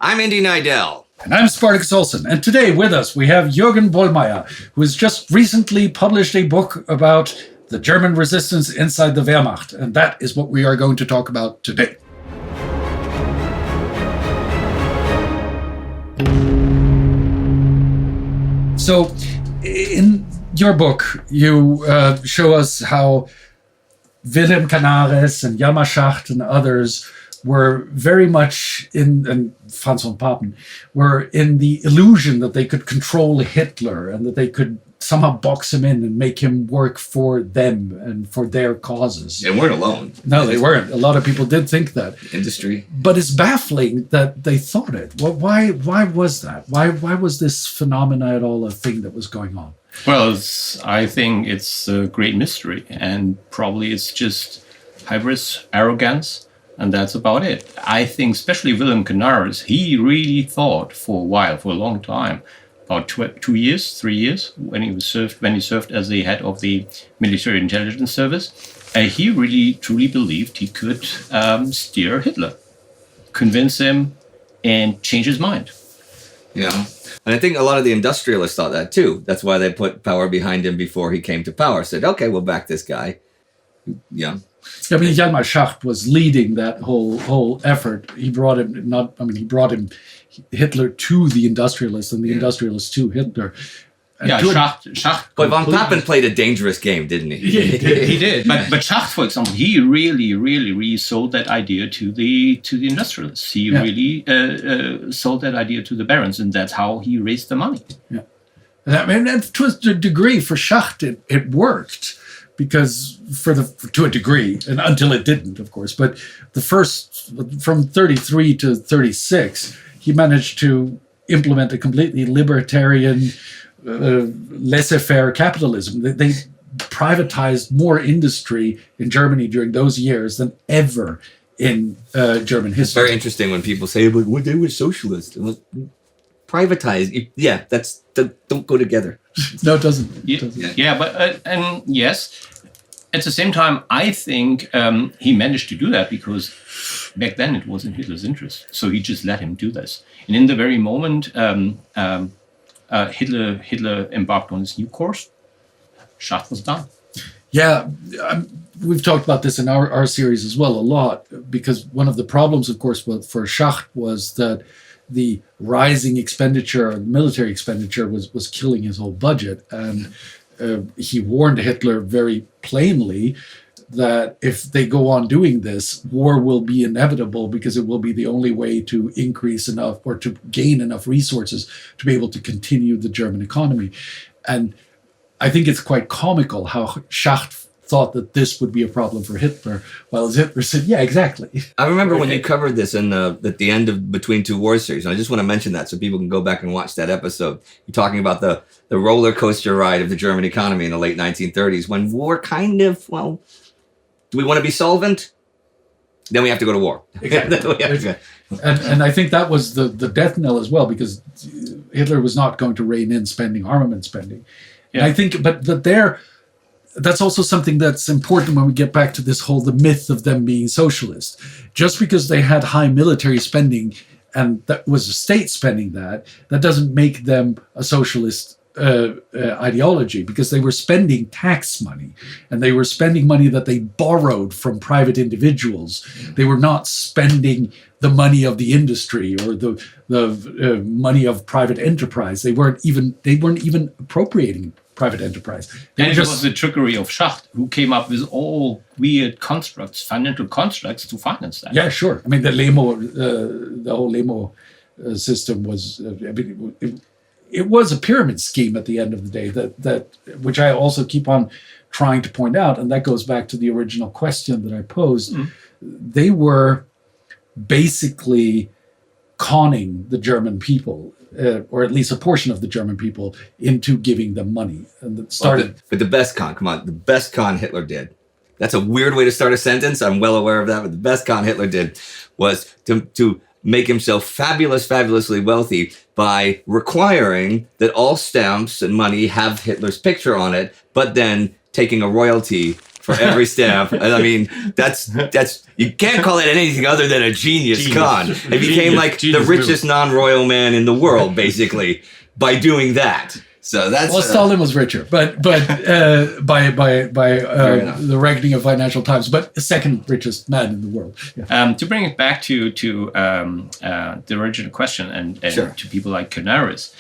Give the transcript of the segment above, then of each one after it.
I'm Indy Neidell. And I'm Spartacus Olsson. And today with us we have Juergen Bollmeyer, who has just recently published a book about the German resistance inside the Wehrmacht. And that is what we are going to talk about today. So in your book, you show us how Wilhelm Canaris and Hjalmar Schacht and others were very much and Franz von Papen were in the illusion that they could control Hitler and that they could somehow box him in and make him work for them and for their causes. They weren't alone. No, they weren't. A lot of people did think that. Industry. But it's baffling that they thought it. Well, why was that? Why was this phenomena at all a thing that was going on? Well, I think it's a great mystery, and probably it's just hybris, arrogance, and that's about it. I think especially Wilhelm Canaris, he really thought for a while, for a long time, about 3 years, when he served as the head of the military intelligence service, he really truly believed he could steer Hitler, convince him, and change his mind. Yeah. And I think a lot of the industrialists thought that too. That's why they put power behind him before he came to power. Said, okay, we'll back this guy. Yeah. I mean, Hjalmar Schacht was leading that whole effort. He brought him Hitler to the industrialists and the industrialists to Hitler. And Schacht. But von Papen played a dangerous game, didn't he? He did. But Schacht, for example, he really sold that idea to the industrialists. He really sold that idea to the barons, and that's how he raised the money. Yeah. And I mean, and to a degree, for Schacht, it worked. Because to a degree, and until it didn't, of course, but from 33 to 36, he managed to implement a completely libertarian, laissez-faire capitalism. They privatized more industry in Germany during those years than ever in German history. It's very interesting when people say, but what, they were socialists. Privatized. Yeah, don't go together. No, it doesn't. Yeah, but and yes, at the same time, I think he managed to do that because back then it was in Hitler's interest. So he just let him do this. And in the very moment Hitler embarked on his new course, Schacht was done. Yeah, we've talked about this in our series as well a lot, because one of the problems, of course, for Schacht was that the rising expenditure, military expenditure, was killing his whole budget. And he warned Hitler very plainly that if they go on doing this, war will be inevitable because it will be the only way to increase enough or to gain enough resources to be able to continue the German economy. And I think it's quite comical how Schacht thought that this would be a problem for Hitler, while Hitler said, yeah, exactly. I remember when you covered this at the end of Between Two Wars series, and I just want to mention that so people can go back and watch that episode. You're talking about the roller coaster ride of the German economy in the late 1930s, when war kind of, well, do we want to be solvent? Then we have to go to war. Exactly. And I think that was the death knell as well, because Hitler was not going to rein in armament spending. Yeah. And I think, but that's also something that's important when we get back to the myth of them being socialist. Just because they had high military spending and that was the state spending that doesn't make them a socialist ideology, because they were spending tax money and they were spending money that they borrowed from private individuals. They were not spending the money of the industry or the money of private enterprise. They weren't even appropriating private enterprise. And it was the trickery of Schacht, who came up with all weird constructs, financial constructs to finance that. Yeah, sure. I mean, the whole Lemo system was, it was a pyramid scheme at the end of the day, that which I also keep on trying to point out, and that goes back to the original question that I posed. Mm. They were basically conning the German people, or at least a portion of the German people, into giving them money. And it started. But the best con Hitler did. That's a weird way to start a sentence. I'm well aware of that. But the best con Hitler did was to make himself fabulously wealthy by requiring that all stamps and money have Hitler's picture on it, but then taking a royalty for every stamp. I mean, that's you can't call it anything other than a genius con. He became like the richest non-royal man in the world, basically, by doing that. So that's Stalin was richer, but by the ranking of Financial Times, but the second richest man in the world. Yeah. To bring it back to the original question and to people like Canaris,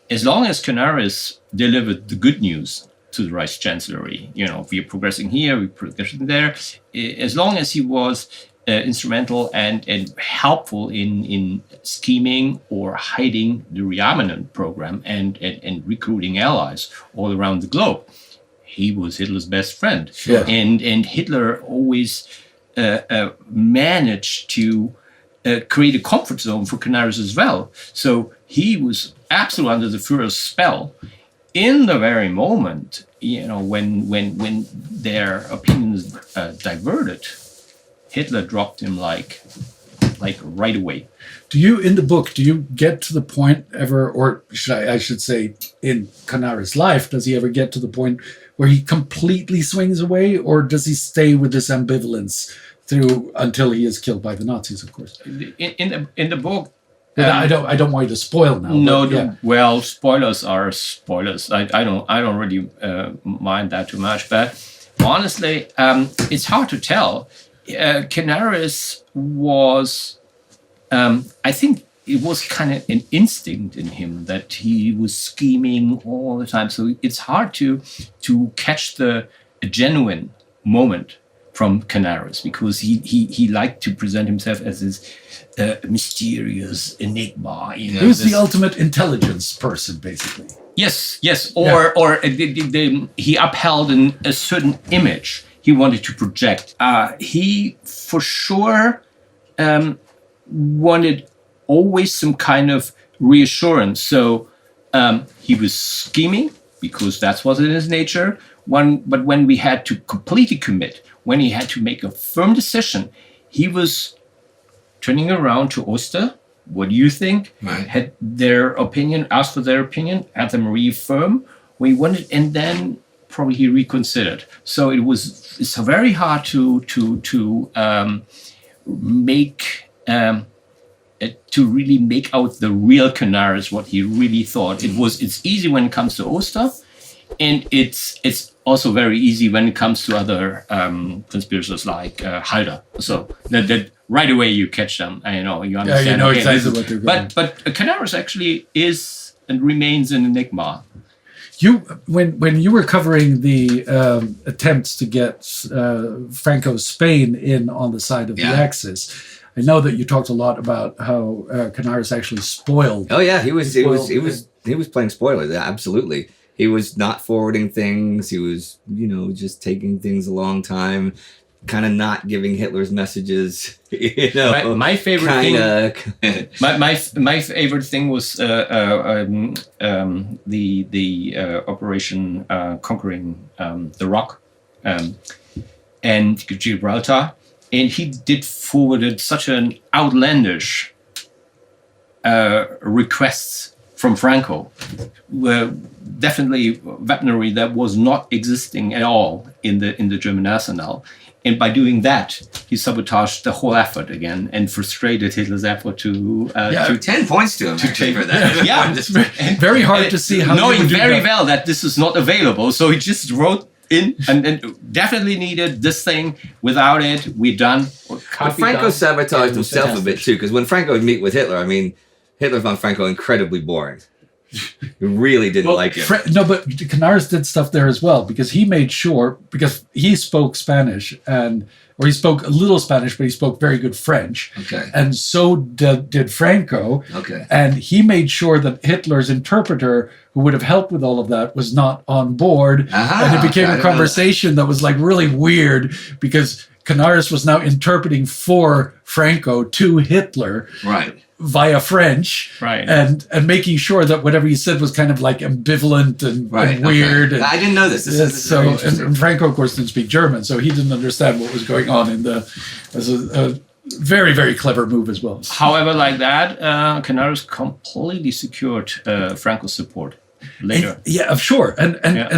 as long as Canaris delivered the good news to the Reich Chancellery, we are progressing here, we're progressing there, as long as he was instrumental and helpful in scheming or hiding the rearmament program and recruiting allies all around the globe, he was Hitler's best friend. Yeah. And Hitler always managed to create a comfort zone for Canaris as well. So he was absolutely under the Führer's spell in the very moment, when their opinions diverted. Hitler dropped him like right away. In the book, do you get to the point ever, or I should say in Canaris' life, does he ever get to the point where he completely swings away, or does he stay with this ambivalence through until he is killed by the Nazis, of course? In the book, I don't want you to spoil now. No, yeah. Well, spoilers are spoilers. I don't really mind that too much, but honestly, it's hard to tell. Canaris was, I think it was kind of an instinct in him that he was scheming all the time. So it's hard to catch a genuine moment from Canaris, because he liked to present himself as this mysterious enigma. He was the ultimate intelligence person, basically. Yes. Or he upheld a certain image he wanted to project. He, for sure, wanted always some kind of reassurance. So he was scheming, because that was in his nature. But when we had to completely commit, when he had to make a firm decision, he was turning around to Oster. What do you think? Right. Had their opinion, asked for their opinion, had them reaffirm what he wanted, and then probably he reconsidered. So it's very hard to really make out the real Canaris, what he really thought. It's easy when it comes to Oster, and it's also very easy when it comes to other conspirators like Halder. So that right away you catch them. You understand. Yeah, you know exactly what they're going. But Canaris actually is and remains an enigma. When you were covering the attempts to get Franco's Spain in on the side of the Axis, I know that you talked a lot about how Canaris actually spoiled. Oh yeah, he was playing spoiler. Yeah, absolutely. He was not forwarding things. He was, just taking things a long time, kind of not giving Hitler's messages. My favorite thing. My favorite thing was the Operation Conquering the Rock and Gibraltar, and he did forwarded such an outlandish requests from Franco, definitely weaponry that was not existing at all in the German arsenal. And by doing that, he sabotaged the whole effort again and frustrated Hitler's effort to 10 points to him for that. Yeah, very hard to see how knowing very well that this is not available. So he just wrote in and definitely needed this thing. Without it, we're done. But Franco sabotaged himself a bit too, because when Franco would meet with Hitler, Hitler found Franco incredibly boring. He really didn't like him. But Canaris did stuff there as well, because he made sure, because he spoke Spanish, or he spoke a little Spanish, but he spoke very good French. Okay. And so did Franco. Okay. And he made sure that Hitler's interpreter, who would have helped with all of that, was not on board. And it became a conversation that was like really weird, because Canaris was now interpreting for Franco to Hitler. Right. Via French, right, and making sure that whatever he said was kind of like ambivalent and weird. Okay. And, I didn't know this. And Franco, of course, didn't speak German, so he didn't understand what was going on in the. As a very, very clever move as well. However, like that, Canaris completely secured Franco's support. later. Yeah, sure. And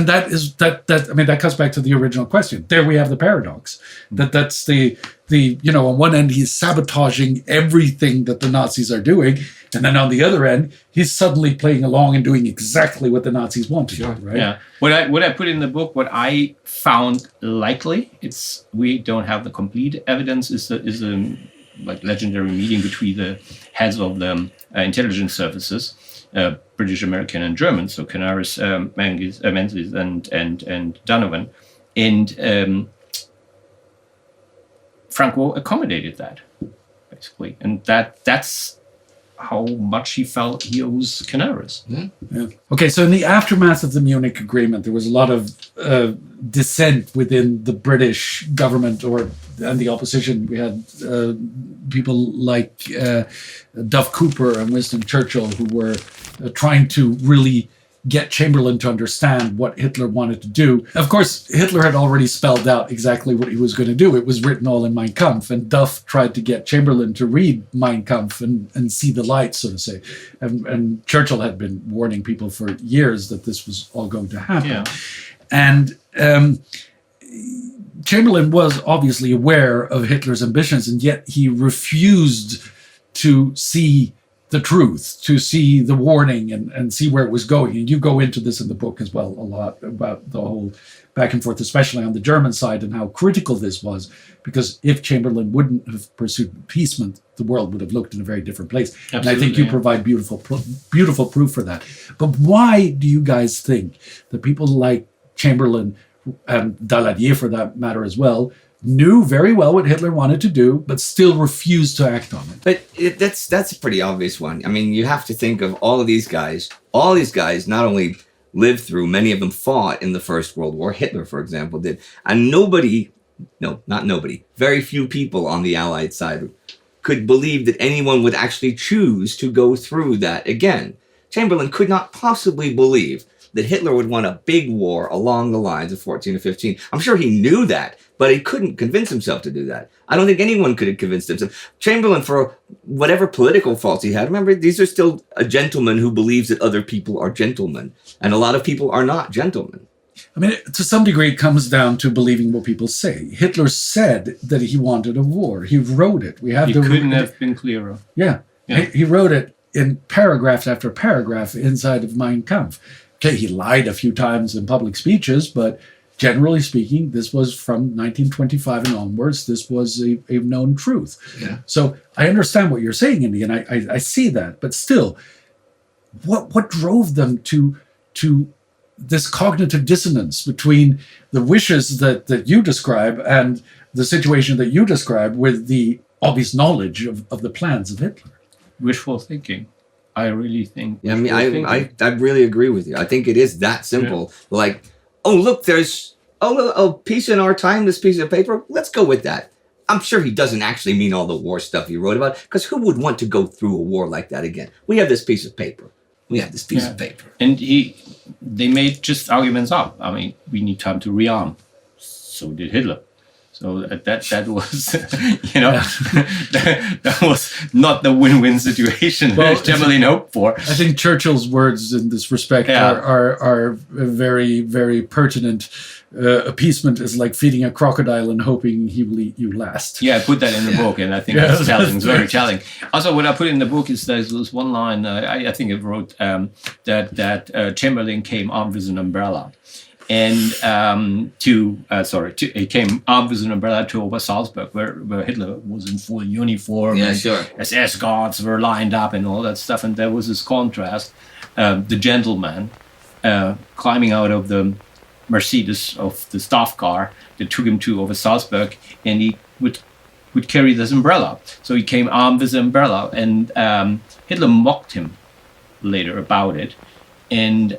that is that I mean, that comes back to the original question. There we have the paradox. That's the on one end he's sabotaging everything that the Nazis are doing, and then on the other end he's suddenly playing along and doing exactly what the Nazis want to do, right? Yeah. What I put in the book, what I found likely, we don't have the complete evidence, is a like legendary meeting between the heads of the intelligence services, British, American, and German, so Canaris, Menzies, and Donovan, and Franco accommodated that, basically, and that's how much he felt he owes Canaris. Yeah. Okay, so in the aftermath of the Munich Agreement, there was a lot of dissent within the British government and the opposition. We had people like Duff Cooper and Winston Churchill who were trying to really get Chamberlain to understand what Hitler wanted to do. Of course, Hitler had already spelled out exactly what he was going to do. It was written all in Mein Kampf, and Duff tried to get Chamberlain to read Mein Kampf and see the light, so to say. And Churchill had been warning people for years that this was all going to happen. Yeah. And Chamberlain was obviously aware of Hitler's ambitions, and yet he refused to see the truth, to see the warning and see where it was going. And you go into this in the book as well a lot about the whole back and forth, especially on the German side, and how critical this was, because if Chamberlain wouldn't have pursued appeasement, the world would have looked in a very different place. Absolutely, and I think you provide beautiful proof for that. But why do you guys think that people like Chamberlain and Daladier, for that matter as well, knew very well what Hitler wanted to do, but still refused to act on it? But that's a pretty obvious one. I mean, you have to think of all of these guys. All these guys not only lived through, many of them fought in the First World War. Hitler, for example, did. And very few people on the Allied side could believe that anyone would actually choose to go through that again. Chamberlain could not possibly believe that Hitler would want a big war along the lines of 14 or 15. I'm sure he knew that, but he couldn't convince himself to do that. I don't think anyone could have convinced himself. Chamberlain, for whatever political faults he had, remember, these are still a gentleman who believes that other people are gentlemen. And a lot of people are not gentlemen. I mean, to some degree, it comes down to believing what people say. Hitler said that he wanted a war. He wrote it. He couldn't have been clearer. Yeah. He wrote it in paragraph after paragraph inside of Mein Kampf. Okay, he lied a few times in public speeches, but generally speaking, this was from 1925 and onwards. This was a known truth. Yeah. So I understand what you're saying, Indy, and I see that. But still, what drove them to this cognitive dissonance between the wishes that you describe and the situation that you describe with the obvious knowledge of the plans of Hitler? Wishful thinking. I really think. Yeah, I mean, I really agree with you. I think it is that simple. Yeah. Like, oh, look, there's a piece in our time, this piece of paper. Let's go with that. I'm sure he doesn't actually mean all the war stuff he wrote about, because who would want to go through a war like that again? We have this piece of paper. And they made just arguments up. I mean, we need time to rearm. So did Hitler. So that was, that was not the win-win situation that Chamberlain hoped for. I think Churchill's words in this respect are very, very pertinent. Appeasement is like feeding a crocodile and hoping he will eat you last. Yeah, I put that in the book, and I think that's telling. It's very telling. Also, what I put in the book is there's one line, I think I wrote, that Chamberlain came armed with an umbrella. And he came armed with an umbrella to over Salzburg, where Hitler was in full uniform. Yeah, sure. SS guards were lined up and all that stuff. And there was this contrast. The gentleman climbing out of the Mercedes of the staff car that took him to over Salzburg, and he would carry this umbrella. So he came armed with the umbrella, and Hitler mocked him later about it, and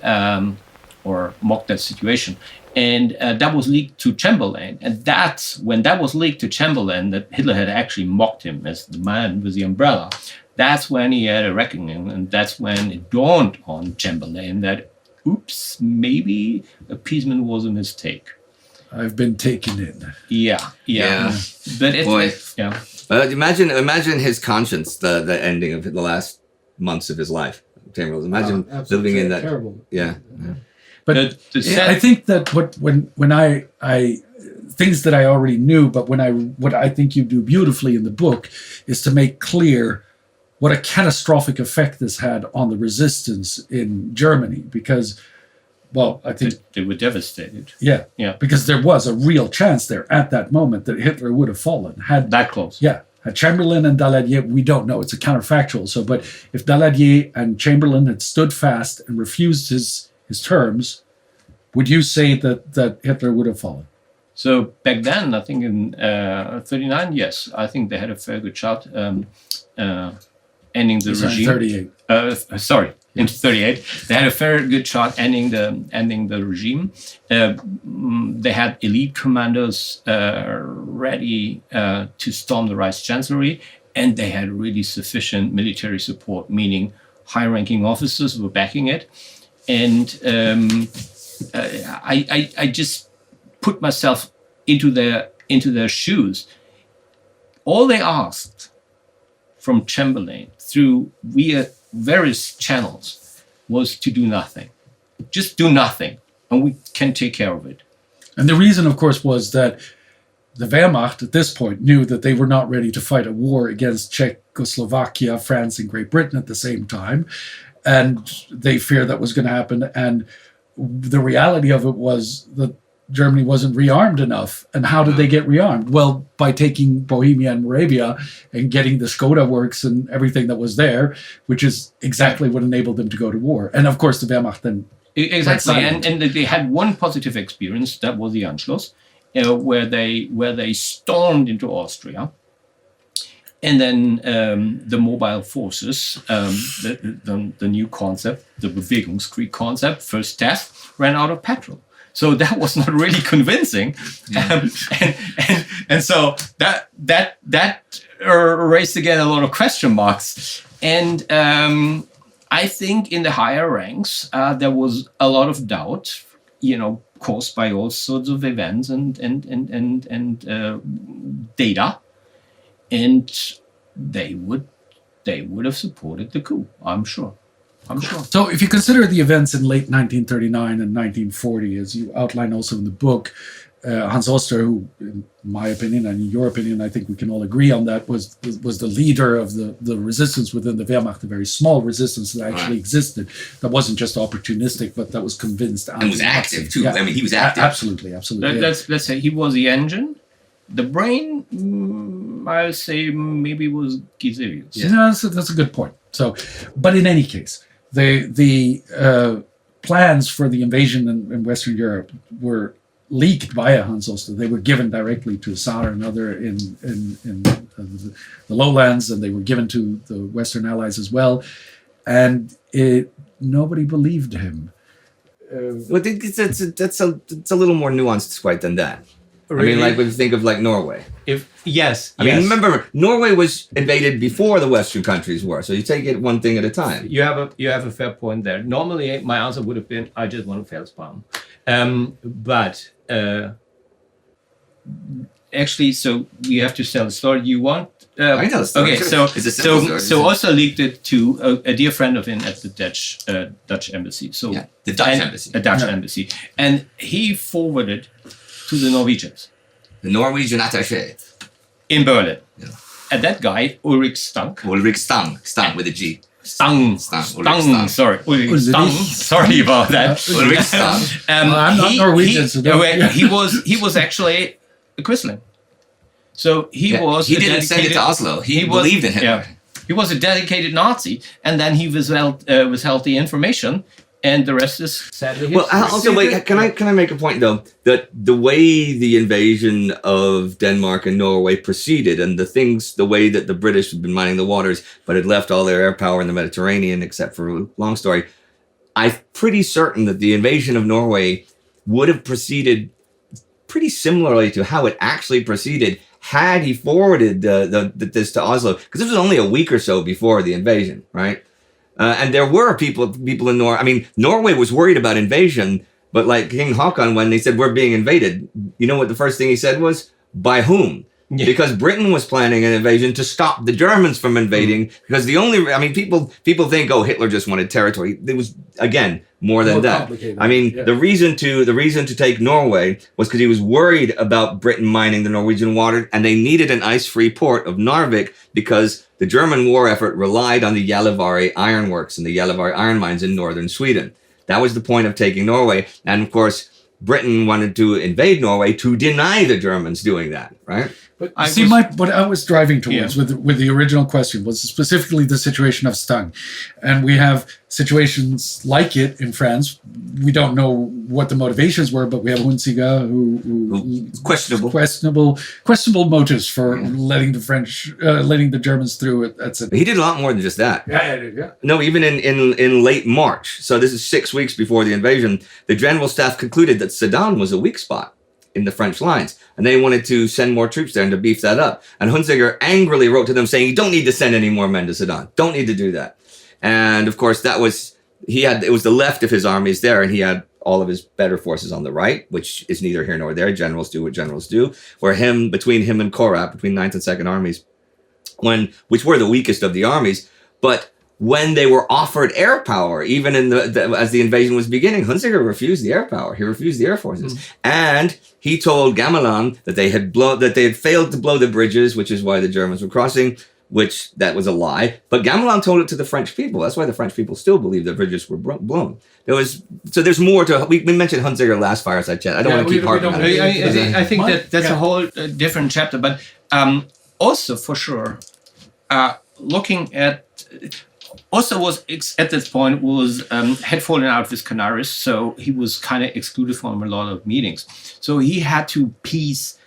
or mocked that situation. And that was leaked to Chamberlain. And that's when that was leaked to Chamberlain, that Hitler had actually mocked him as the man with the umbrella. That's when he had a reckoning, and that's when it dawned on Chamberlain that, oops, maybe appeasement was a mistake. I've been taken in. Yeah. But imagine his conscience, the ending of the last months of his life. Chamberlain. Imagine living in that. Terrible. Yeah. But I think that when I things that I already knew, but what I think you do beautifully in the book is to make clear what a catastrophic effect this had on the resistance in Germany, because, well, I think they were devastated. Yeah, because there was a real chance there at that moment that Hitler would have fallen. Had that close. Yeah, had Chamberlain and Daladier, we don't know. It's a counterfactual. So, but if Daladier and Chamberlain had stood fast and refused his terms, would you say that Hitler would have fallen? So back then, I think in 39, yes, I think they had a very good shot ending the regime. 38. Into 38, they had a very good shot ending the regime. They had elite commanders ready to storm the Reichschancellery, and they had really sufficient military support, meaning high-ranking officers were backing it. And I just put myself into their shoes. All they asked from Chamberlain through via various channels was to do nothing. Just do nothing, and we can take care of it. And the reason, of course, was that the Wehrmacht at this point knew that they were not ready to fight a war against Czechoslovakia, France, and Great Britain at the same time. And they feared that was going to happen. And the reality of it was that Germany wasn't rearmed enough. And how did they get rearmed? Well, by taking Bohemia and Moravia and getting the Skoda works and everything that was there, which is exactly what enabled them to go to war. And of course, the Wehrmacht then... Exactly. And they had one positive experience, that was the Anschluss, where they stormed into Austria. And then the mobile forces, the new concept, the Bewegungskrieg concept, first test, ran out of petrol. So that was not really convincing, and so that raised again a lot of question marks. And I think in the higher ranks there was a lot of doubt, caused by all sorts of events and data, and they would have supported the coup. I'm sure. So if you consider the events in late 1939 and 1940, as you outline also in the book, Hans Oster, who, in my opinion and in your opinion, I think we can all agree on that, was the leader of the resistance within the Wehrmacht, a very small resistance that actually existed, that wasn't just opportunistic, but that was convinced. And was active too. Yeah. I mean, he was active. Absolutely. Let's say he was the engine. The brain, I would say, maybe was Gisevius. Yeah, that's a good point. So, but in any case, the plans for the invasion in Western Europe were leaked via Hans Oster. They were given directly to Saar and other in the lowlands, and they were given to the Western allies as well. And nobody believed him. Well, it's a little more nuanced quite than that. Really? I mean, like when you think of like Norway. I mean, remember, Norway was invaded before the Western countries were, so you take it one thing at a time. You have a fair point there. Normally, my answer would have been, I just want to failspalm. But actually, so we have to tell the story you want. I tell the story. Okay, so also leaked it to a dear friend of him at the Dutch embassy. So yeah, the Dutch embassy. A Dutch embassy, and he forwarded to the Norwegians. The Norwegian attaché. In Berlin. Yeah. And that guy, Ulrich Stang. Stang with a G. Stang. Sorry. Ulrich Stang. Sorry about that. Ulrich Stang. I'm not Norwegian, so he was actually a Quisling. So he didn't send it to Oslo. He believed in him. Yeah. He was a dedicated Nazi, and then he withheld the information. And the rest is sadly history. Well, also, wait, can I make a point, though? That the way the invasion of Denmark and Norway proceeded, and the way that the British had been mining the waters, but had left all their air power in the Mediterranean, except for, long story, I'm pretty certain that the invasion of Norway would have proceeded pretty similarly to how it actually proceeded had he forwarded this to Oslo. Because this was only a week or so before the invasion, right? And there were people in Norway. I mean, Norway was worried about invasion, but like King Haakon, when they said we're being invaded, you know what the first thing he said was? By whom? because Britain was planning an invasion to stop the Germans from invading. Because people think, oh, Hitler just wanted territory. It was, again, more than that. I mean, the reason to take Norway was because he was worried about Britain mining the Norwegian water, and they needed an ice-free port of Narvik because the German war effort relied on the Gällivare ironworks and the Gällivare iron mines in northern Sweden. That was the point of taking Norway, and of course, Britain wanted to invade Norway to deny the Germans doing that, right? But what I was driving towards with the original question was specifically the situation of Stang. And we have situations like it in France. We don't know what the motivations were, but we have Hunziker who questionable motives for letting the Germans through it, etc. He did a lot more than just that. Yeah. No, even in late March, so this is 6 weeks before the invasion, the General Staff concluded that Sedan was a weak spot in the French lines, and they wanted to send more troops there and to beef that up. And Hunziker angrily wrote to them saying, you don't need to send any more men to Sedan. Don't need to do that. And of course, it was the left of his armies there, and he had all of his better forces on the right, which is neither here nor there. Generals do what generals do. Between him and Korat, between 9th and 2nd armies, which were the weakest of the armies, but when they were offered air power, even as the invasion was beginning, Hunziker refused the air power. He refused the air forces, and he told Gamelin that they had failed to blow the bridges, which is why the Germans were crossing. Which that was a lie. But Gamelin told it to the French people. That's why the French people still believe the bridges were blown. There's more to. We mentioned Hunziker last fireside chat. I don't want to keep harping on it. I think that's a whole different chapter. But also for sure, looking at. Also was at this point had fallen out with Canaris, so he was kind of excluded from a lot of meetings. So he had to piece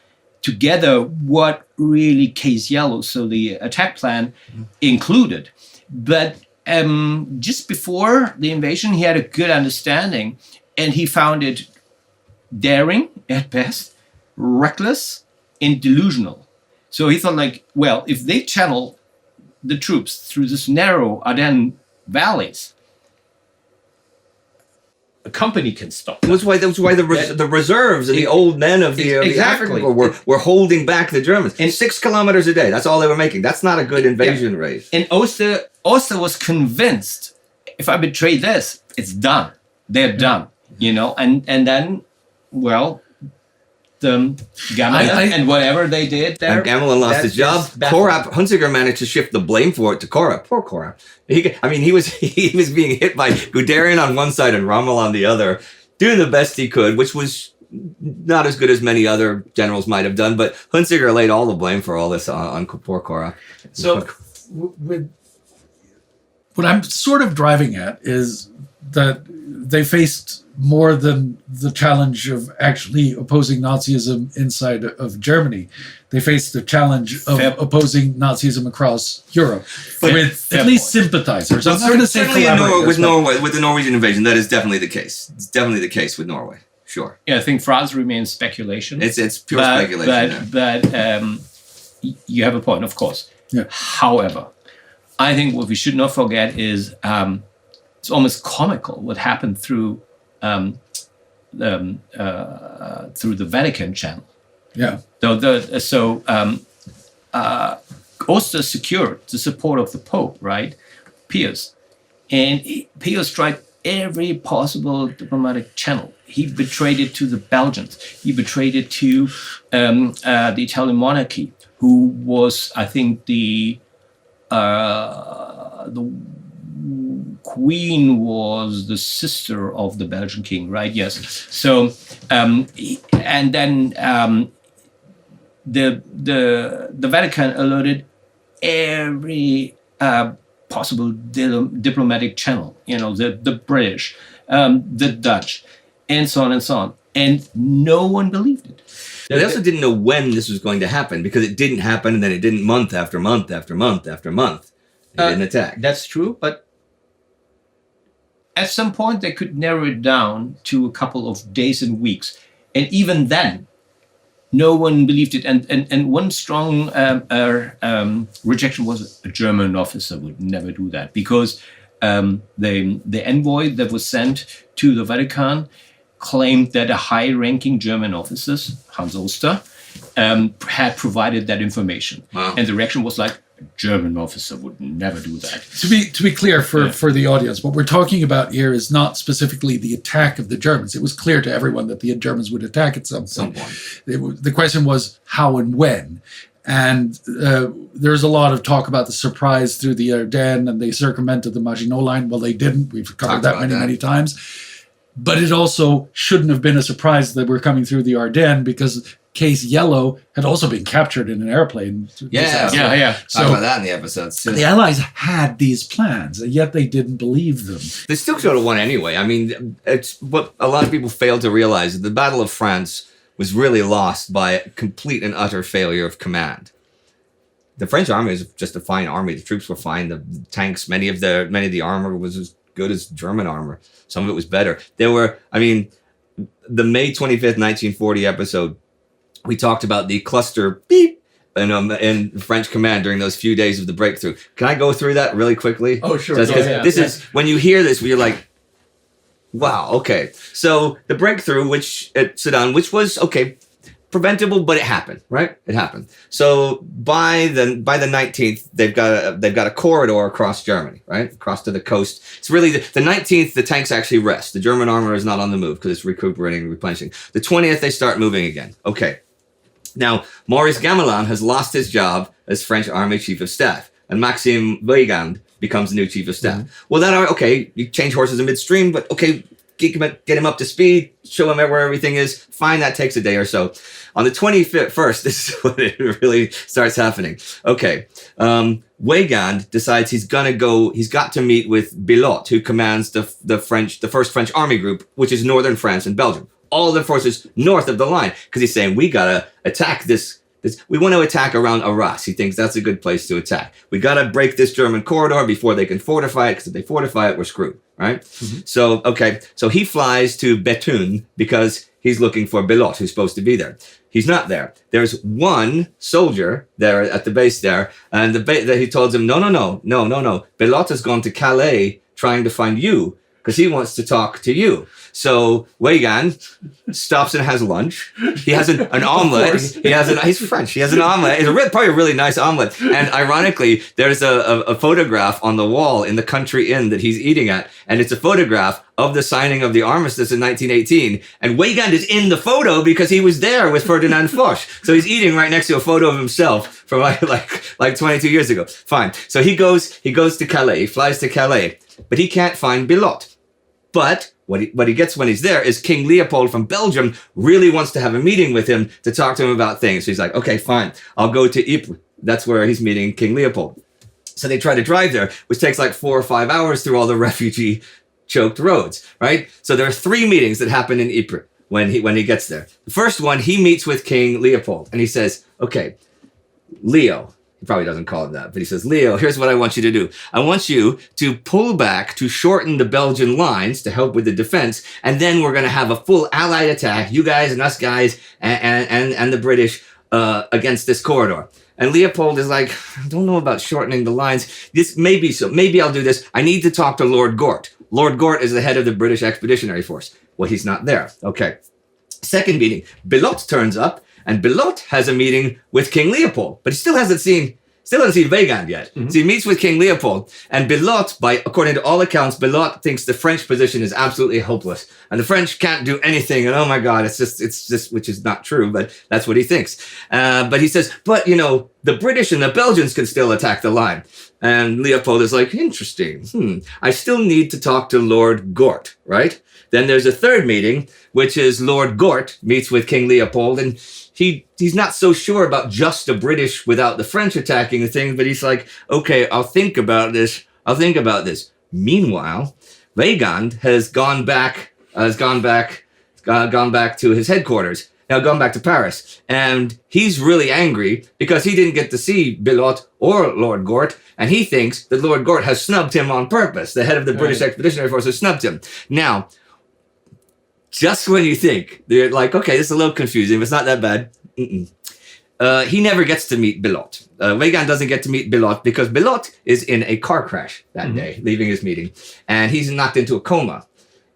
together what really Case Yellow, so the attack plan, included. But just before the invasion, he had a good understanding, and he found it daring at best, reckless, and delusional. So he thought if they channel the troops through this narrow Ardennes valleys, a company can stop. That's why the reserves and the old men of the African Corps were holding back the Germans. And 6 kilometers a day, that's all they were making. That's not a good invasion rate. And Oster was convinced, if I betray this, it's done. They're done. And then, the Gamelin and whatever they did there. And Gamelin lost his job. Hunziker managed to shift the blame for it to Korat. Poor Korat. He was being hit by Guderian on one side and Rommel on the other, doing the best he could, which was not as good as many other generals might have done. But Hunziker laid all the blame for all this on poor Korat. So, what I'm sort of driving at is that they faced more than the challenge of actually opposing Nazism inside of Germany. They faced the challenge of opposing Nazism across Europe with at least sympathizers. I'm not going to say collaborators. With the Norwegian invasion, that is definitely the case. It's definitely the case with Norway. Sure. Yeah, I think France remains speculation. It's pure speculation. But you have a point, of course. Yeah. However, I think what we should not forget is it's almost comical what happened through the Vatican channel. Yeah. So Oster secured the support of the Pope, right? Pius. And Pius tried every possible diplomatic channel. He betrayed it to the Belgians. He betrayed it to the Italian monarchy, who was, I think, the Queen was the sister of the Belgian king, right? Yes. So, and then the Vatican alerted every possible diplomatic channel. The British, the Dutch, and so on and so on, and no one believed it. They also didn't know when this was going to happen because it didn't happen, and then it didn't month after month after month after month. They didn't attack. That's true, but at some point they could narrow it down to a couple of days and weeks, and even then, no one believed it. And one strong rejection was a German officer would never do that because the envoy that was sent to the Vatican claimed that a high-ranking German officer, Hans Oster, had provided that information. Wow. And the reaction was like, a German officer would never do that. To be clear for the audience, what we're talking about here is not specifically the attack of the Germans. It was clear to everyone that the Germans would attack at some point. The question was how and when. And there's a lot of talk about the surprise through the Ardennes, and they circumvented the Maginot Line. Well, they didn't. We've covered that many times. But it also shouldn't have been a surprise that we're coming through the Ardennes, because Case Yellow had also been captured in an airplane. Yeah. So Talk about that in the episodes too. the Allies had these plans, and yet they didn't believe them. They still should have won anyway. I mean, it's what a lot of people fail to realize. The Battle of France was really lost by a complete and utter failure of command. The French army was just a fine army. The troops were fine. The tanks, many of the armor was as good as German armor. Some of it was better. There were, I mean, the May 25th, 1940 episode, we talked about the cluster beep in French command during those few days of the breakthrough. Can I go through that really quickly? Oh, sure. Just 'cause this is, when you hear this, you're like, wow, okay. So the breakthrough, at Sedan, which was, okay, preventable, but it happened, right? It happened. So by the 19th, they've got a corridor across Germany, right? Across to the coast. It's really the 19th, the tanks actually rest. The German armor is not on the move because it's recuperating and replenishing. The 20th, they start moving again. Okay. Now, Maurice Gamelin has lost his job as French Army Chief of Staff, and Maxime Weygand becomes the new Chief of Staff. Mm-hmm. Well, okay, you change horses in midstream, but okay, get him up to speed, show him where everything is. Fine, that takes a day or so. On the 21st, this is when it really starts happening. Okay, Weygand decides he's got to meet with Bilot, who commands the first French army group, which is northern France and Belgium. All the forces north of the line, because he's saying, we gotta attack this. We want to attack around Arras. He thinks that's a good place to attack. We got to break this German corridor before they can fortify it, because if they fortify it, we're screwed, right? Mm-hmm. So he flies to Bethune because he's looking for Bilot, who's supposed to be there. He's not there. There's one soldier there at the base there, and he told him, no. Bilot has gone to Calais trying to find you, because he wants to talk to you. So Weygand stops and has lunch. He has an omelet. He's French. He has an omelet. It's probably a really nice omelet. And ironically, there's a photograph on the wall in the country inn that he's eating at. And it's a photograph of the signing of the armistice in 1918. And Weygand is in the photo because he was there with Ferdinand Foch. So he's eating right next to a photo of himself from like 22 years ago. Fine. So he goes to Calais. He flies to Calais. But he can't find Bilot. But what he gets when he's there is King Leopold from Belgium really wants to have a meeting with him to talk to him about things. So he's like, okay, fine, I'll go to Ypres. That's where he's meeting King Leopold. So they try to drive there, which takes like 4 or 5 hours through all the refugee choked roads, right? So there are 3 meetings that happen in Ypres when he gets there. The first one, he meets with King Leopold and he says, okay, Leo. He probably doesn't call him that, but he says, Leo, here's what I want you to do. I want you to pull back to shorten the Belgian lines to help with the defense, and then we're going to have a full Allied attack, you guys and us guys and the British against this corridor. And Leopold is like, I don't know about shortening the lines. This may be so. Maybe I'll do this. I need to talk to Lord Gort. Lord Gort is the head of the British Expeditionary Force. Well, he's not there. Okay. Second meeting, Bilot turns up. And Bilot has a meeting with King Leopold, but he still hasn't seen Weygand yet. Mm-hmm. So he meets with King Leopold, and Bilot, according to all accounts, Bilot thinks the French position is absolutely hopeless, and the French can't do anything. And oh my God, it's just, which is not true, but that's what he thinks. But he says, but the British and the Belgians can still attack the line. And Leopold is like, interesting. I still need to talk to Lord Gort, right? Then there's a third meeting, which is Lord Gort meets with King Leopold, and he's not so sure about just the British without the French attacking the thing, but he's like, okay, I'll think about this. Meanwhile, Weygand has gone back to his headquarters. Now gone back to Paris, and he's really angry because he didn't get to see Bilot or Lord Gort, and he thinks that Lord Gort has snubbed him on purpose. The head of the British Expeditionary Force has snubbed him. Now, just when you think, they're like, okay, this is a little confusing, but it's not that bad. He never gets to meet Bilot. Weygand doesn't get to meet Bilot because Bilot is in a car crash that day, leaving his meeting, and he's knocked into a coma,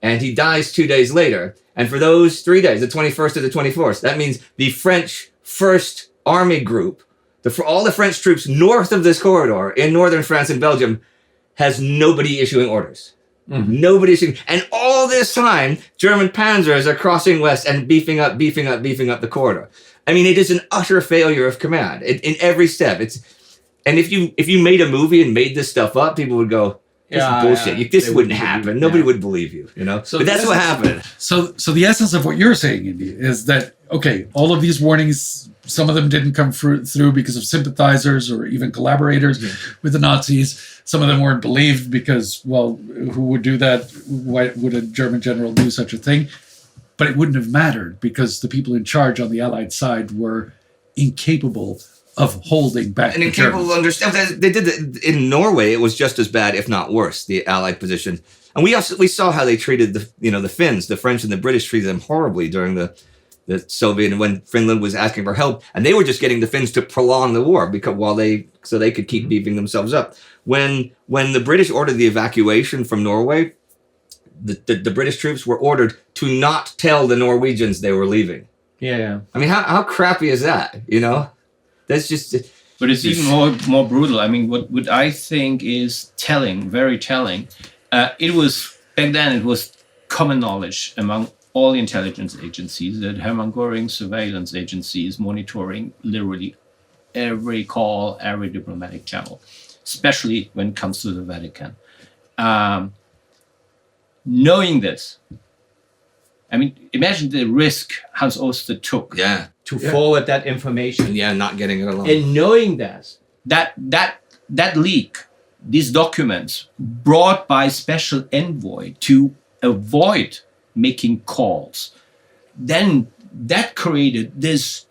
and he dies 2 days later. And for those 3 days, the 21st to the 24th, that means the French first army group, all the French troops north of this corridor in northern France and Belgium, has nobody issuing orders. Nobody issuing, and all this time, German panzers are crossing west and beefing up the corridor. I mean, it is an utter failure of command in every step. And if you made a movie and made this stuff up, people would go, "This is bullshit. This wouldn't happen. Nobody would believe you." You know. So but that's what happened. So the essence of what you're saying, Indy, is that okay, all of these warnings, some of them didn't come through because of sympathizers or even collaborators with the Nazis. Some of them weren't believed because, well, who would do that? Why would a German general do such a thing? But it wouldn't have mattered because the people in charge on the Allied side were incapable of holding back and the incapable Germans. of understand. They did it in Norway. It was just as bad, if not worse, the Allied position. And we saw how they treated the Finns, the French and the British treated them horribly during the Soviet, and when Finland was asking for help, and they were just getting the Finns to prolong the war so they could keep beefing themselves up. When the British ordered the evacuation from Norway, the British troops were ordered to not tell the Norwegians they were leaving. Yeah. I mean, how crappy is that? You know, that's just. But it's even more brutal. I mean, what I think is telling, very telling. It was back then. It was common knowledge among all the intelligence agencies that Hermann Göring's surveillance agency is monitoring literally every call, every diplomatic channel, especially when it comes to the Vatican. Knowing this, I mean, imagine the risk Hans Oster took to forward that information. Yeah, not getting it along. And knowing that leak, these documents brought by special envoy to avoid making calls, then that created this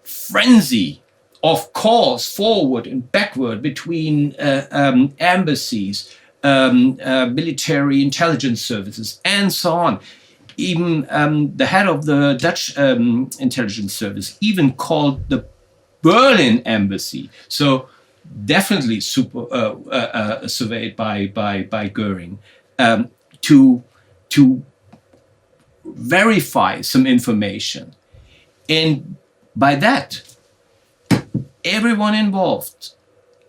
frenzy of calls forward and backward between embassies, military intelligence services, and so on. Even the head of the Dutch intelligence service even called the Berlin embassy. So definitely surveyed by Göring to verify some information. And by that, everyone involved,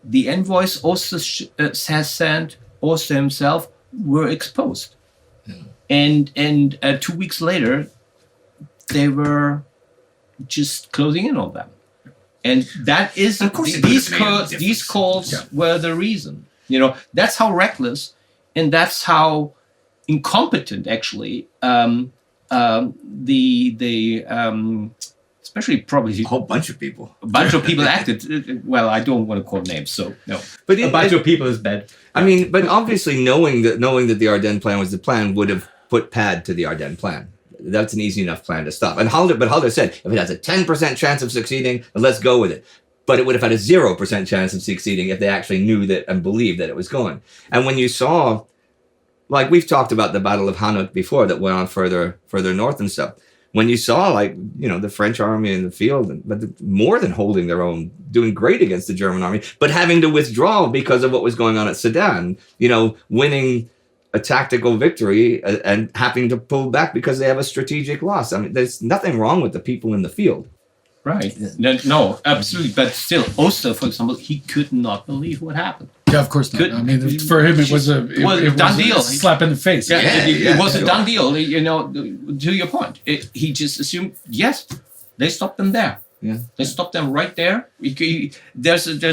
the envoys Oster has sent, Oster himself, were exposed. And 2 weeks later, they were just closing in on them. And that is, of course, these calls were the reason. You know, that's how reckless and that's how incompetent, actually, especially probably a whole bunch of people. A bunch of people acted. Well, I don't want to call names, so no. But a bunch of people is bad. I mean, but obviously knowing that the Ardennes plan was the plan would have put pad to the Ardennes plan. That's an easy enough plan to stop. And Halder said, if it has a 10% chance of succeeding, then let's go with it. But it would have had a 0% chance of succeeding if they actually knew that and believed that it was going. And when you saw, like we've talked about the Battle of Hanuk before that went on further north and stuff. When you saw, like, you know, the French army in the field, but more than holding their own, doing great against the German army, but having to withdraw because of what was going on at Sedan, you know, winning a tactical victory and having to pull back because they have a strategic loss. I mean, there's nothing wrong with the people in the field. Right. No, absolutely. But still, Oster, for example, he could not believe what happened. Yeah, of course not. I mean, for him, it was a done deal. A slap in the face. It was a done deal. You know, to your point, he just assumed, yes, they stopped them there. Yeah, they stopped them right there. There's a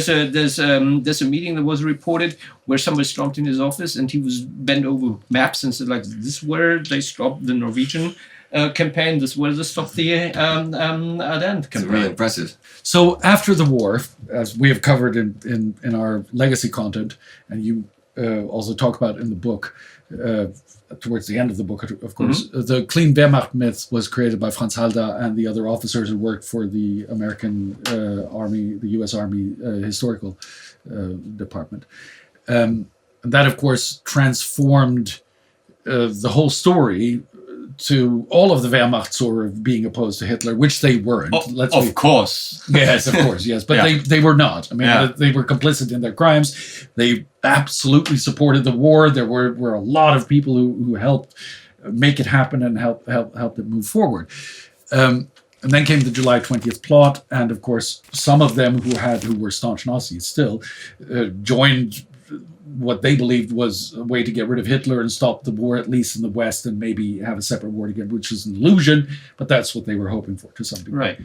meeting that was reported where somebody stormed in his office and he was bent over maps and said, like, this is where they stopped the Norwegian campaign. This is where they stopped the Ardennes campaign. It's really impressive. So after the war, as we have covered in our legacy content, and you also talk about in the book, towards the end of the book, of course, the clean Wehrmacht myth was created by Franz Halder and the other officers who worked for the American Army, the U.S. Army Historical Department. And that, of course, transformed the whole story to all of the Wehrmacht sort of being opposed to Hitler, which they weren't. Of course. Yes, of course, yes. But they were not. I mean, they were complicit in their crimes. They absolutely supported the war. There were a lot of people who helped make it happen and helped it move forward. And then came the July 20th plot, and of course, some of them who were staunch Nazis still joined what they believed was a way to get rid of Hitler and stop the war, at least in the West, and maybe have a separate war again, which is an illusion, but that's what they were hoping for to some degree. Right.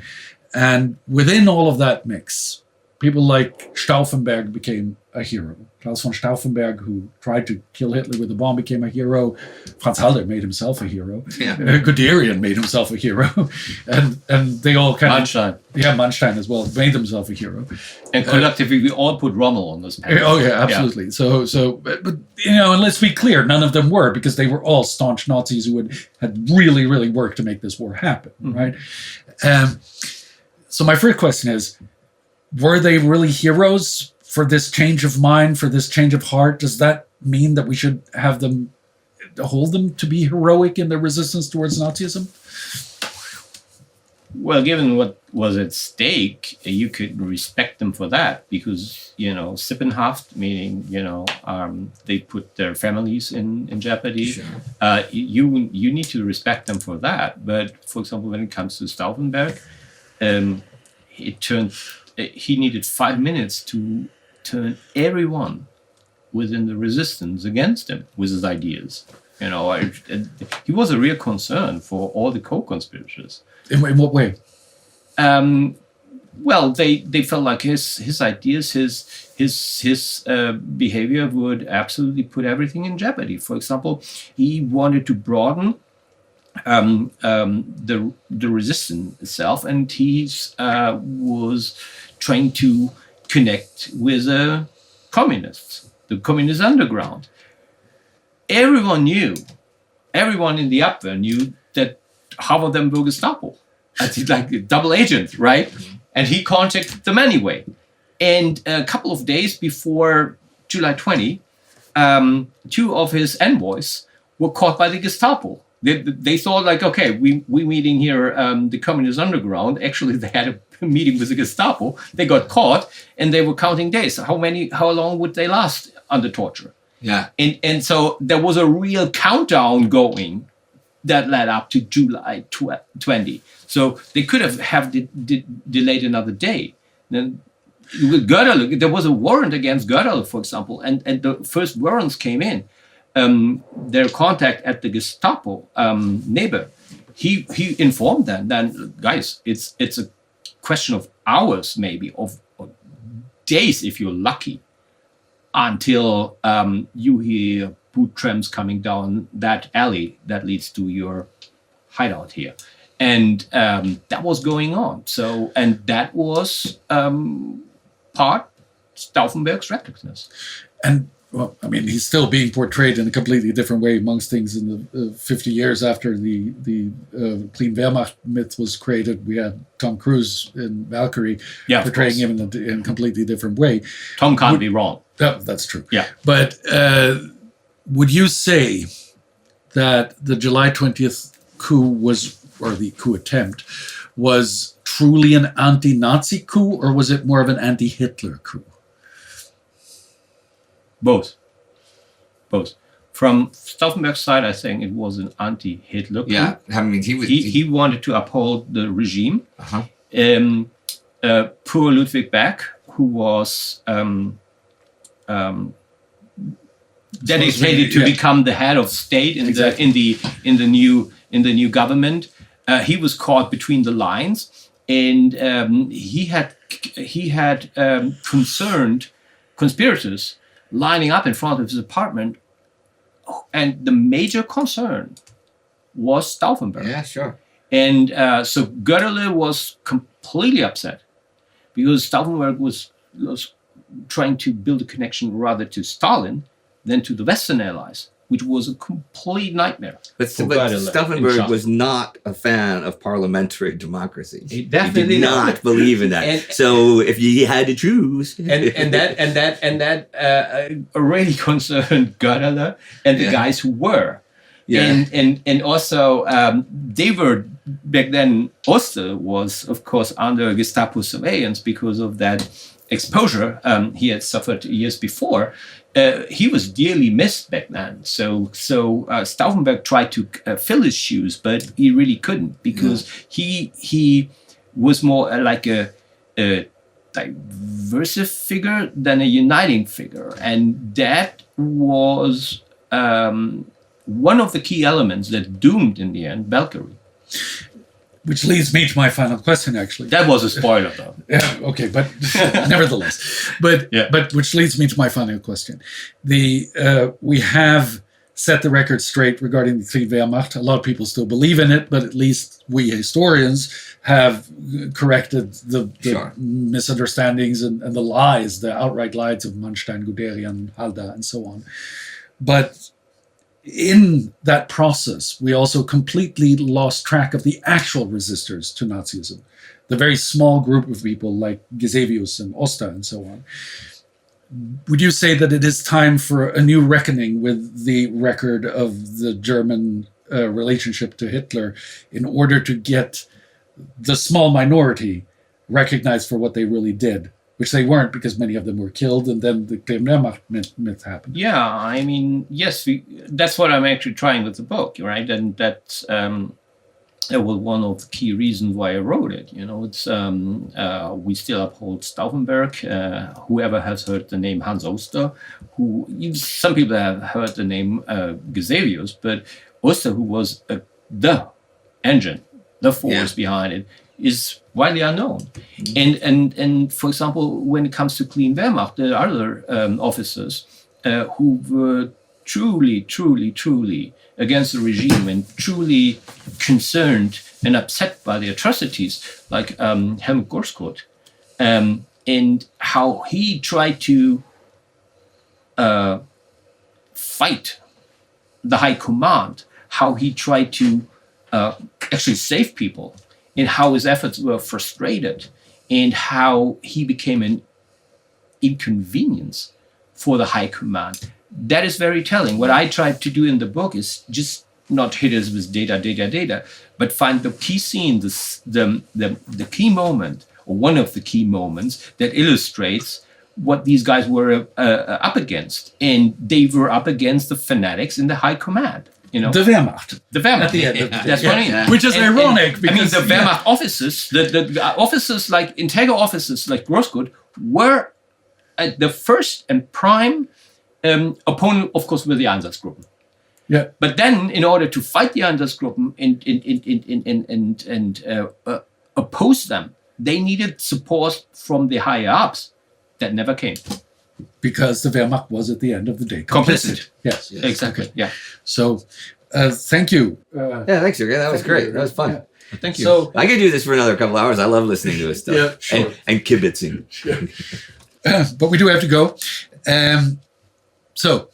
And within all of that mix, people like Stauffenberg became a hero. Klaus von Stauffenberg, who tried to kill Hitler with a bomb, became a hero. Franz Halder made himself a hero. Yeah. Guderian made himself a hero. and they all kind Manstein. of... Yeah, Manstein as well, made himself a hero. And collectively, we all put Rommel on this panel. Oh, yeah, absolutely. But and let's be clear, none of them were, because they were all staunch Nazis who had really, really worked to make this war happen, right? So my first question is, were they really heroes for this change of mind, for this change of heart? Does that mean that we should hold them to be heroic in their resistance towards Nazism? Well, given what was at stake, you could respect them for that because, Sippenhaft, meaning, they put their families in jeopardy. Sure. You need to respect them for that. But, for example, when it comes to Stauffenberg, he needed 5 minutes to turn everyone within the resistance against him with his ideas. He was a real concern for all the co-conspirators. In what way? Well, they felt like his ideas, his behavior would absolutely put everything in jeopardy. For example, he wanted to broaden the resistance itself, and he was trying to connect with the communists, the communist underground. Everyone in the Abwehr knew that half of them were Gestapo. It's like double agents, right? And he contacted them anyway. And a couple of days before July 20, 2 of his envoys were caught by the Gestapo. They thought like, okay, we're meeting here the communist underground. Actually, they had a meeting with the Gestapo. They got caught, and they were counting days. How long would they last under torture? Yeah. And so there was a real countdown going that led up to July 20. So they could have delayed another day. Then with Gödel, there was a warrant against Gödel, for example, and the first warrants came in. Their contact at the Gestapo, neighbor, he informed them, then guys, it's a question of hours, maybe of days if you're lucky, until you hear boot trams coming down that alley that leads to your hideout here. And that was going on. So, and that was part Stauffenberg's recklessness. And well, I mean, he's still being portrayed in a completely different way amongst things. In the 50 years after the clean Wehrmacht myth was created, we had Tom Cruise in Valkyrie portraying him in a completely different way. Tom can't be wrong. That's true. Yeah. But would you say that the July 20th coup or the coup attempt, was truly an anti-Nazi coup, or was it more of an anti-Hitler coup? Both. From Stauffenberg's side, I think it was an anti-Hitler coup. Yeah, I mean, he wanted to uphold the regime. Uh-huh. Poor Ludwig Beck, who was dedicated to become the head of state in the new government. He was caught between the lines, and he had concerned conspirators lining up in front of his apartment, and the major concern was Stauffenberg. Yeah, sure. And so Gödel was completely upset because Stauffenberg was trying to build a connection rather to Stalin than to the Western Allies, which was a complete nightmare. But Stauffenberg was not a fan of parliamentary democracy. He definitely did not believe in that. So if you had to choose, and that already concerned Gödel and the guys who were. Yeah. And also they were back then. Oster was, of course, under Gestapo surveillance because of that exposure he had suffered years before, he was dearly missed back then. So Stauffenberg tried to fill his shoes, but he really couldn't, because he was more like a diversive figure than a uniting figure, and that was one of the key elements that doomed in the end Valkyrie. Which leads me to my final question, actually. That was a spoiler, though. Yeah, okay, but nevertheless, but which leads me to my final question. We have set the record straight regarding the Clean Wehrmacht. A lot of people still believe in it, but at least we historians have corrected the misunderstandings and the lies, the outright lies of Manstein, Guderian, Halda, and so on. But in that process, we also completely lost track of the actual resistors to Nazism, the very small group of people like Gisevius and Oster and so on. Would you say that it is time for a new reckoning with the record of the German relationship to Hitler in order to get the small minority recognized for what they really did? Which they weren't, because many of them were killed, and then the Wehrmacht myth happened. Yeah, I mean, yes, that's what I'm actually trying with the book, right? And that was one of the key reasons why I wrote it. You know, it's we still uphold Stauffenberg. Whoever has heard the name Hans Oster, some people have heard the name Gisevius, but Oster, who was the engine, the force behind it, is widely unknown. And for example, when it comes to Clean Wehrmacht, there are other officers who were truly against the regime and truly concerned and upset by the atrocities, like Helmut Gorskot, and how he tried to fight the high command, how he tried to actually save people, and how his efforts were frustrated, and how he became an inconvenience for the high command. That is very telling. What I tried to do in the book is just not hit us with data, but find the key scene, the key moment, or one of the key moments that illustrates what these guys were up against. And they were up against the fanatics in the high command. You know, the Wehrmacht. The Wehrmacht. At the end of the day. That's what I mean. Which is ironic, because I mean, the Wehrmacht officers, the officers like integral officers like Grossgut, were the first and prime opponent, of course, with the Einsatzgruppen. Yeah. But then, in order to fight the Einsatzgruppen and oppose them, they needed support from the higher ups. That never came. Because the Wehrmacht was, at the end of the day, complicit. Yes. Exactly. Okay. Yeah. So, thank you. Yeah, thanks, Juergen. That was great. That was fun. Yeah. Thank you. So I could do this for another couple hours. I love listening to his stuff. Yeah, sure. And kibitzing. But we do have to go. So,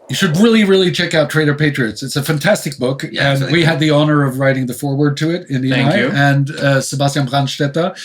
you should really check out Traitor Patriots. It's a fantastic book. Yeah, and we had the honor of writing the foreword to it, Indy and I. you. And Sebastian Brandstetter,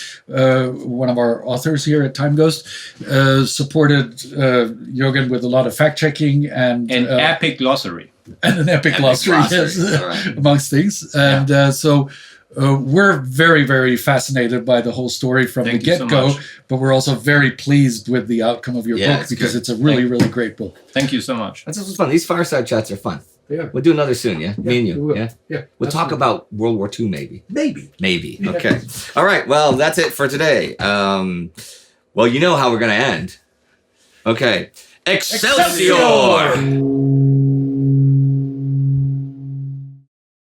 one of our authors here at TimeGhost, supported Juergen with a lot of fact-checking and an epic glossary. And an epic glossary, yes, right. amongst things. And so we're very fascinated by the whole story from Thank the you so get-go, much. but we're also very pleased with the outcome of your book, it's because good. it's a really great book. Thank you so much. That's fun. These fireside chats are fun. Yeah. We'll do another soon, yeah? Me and you, we will. yeah? Yeah. We'll talk absolutely. about World War II, maybe. Maybe. Okay. All right. Well, that's it for today. Well, you know how we're going to end. Okay. Excelsior!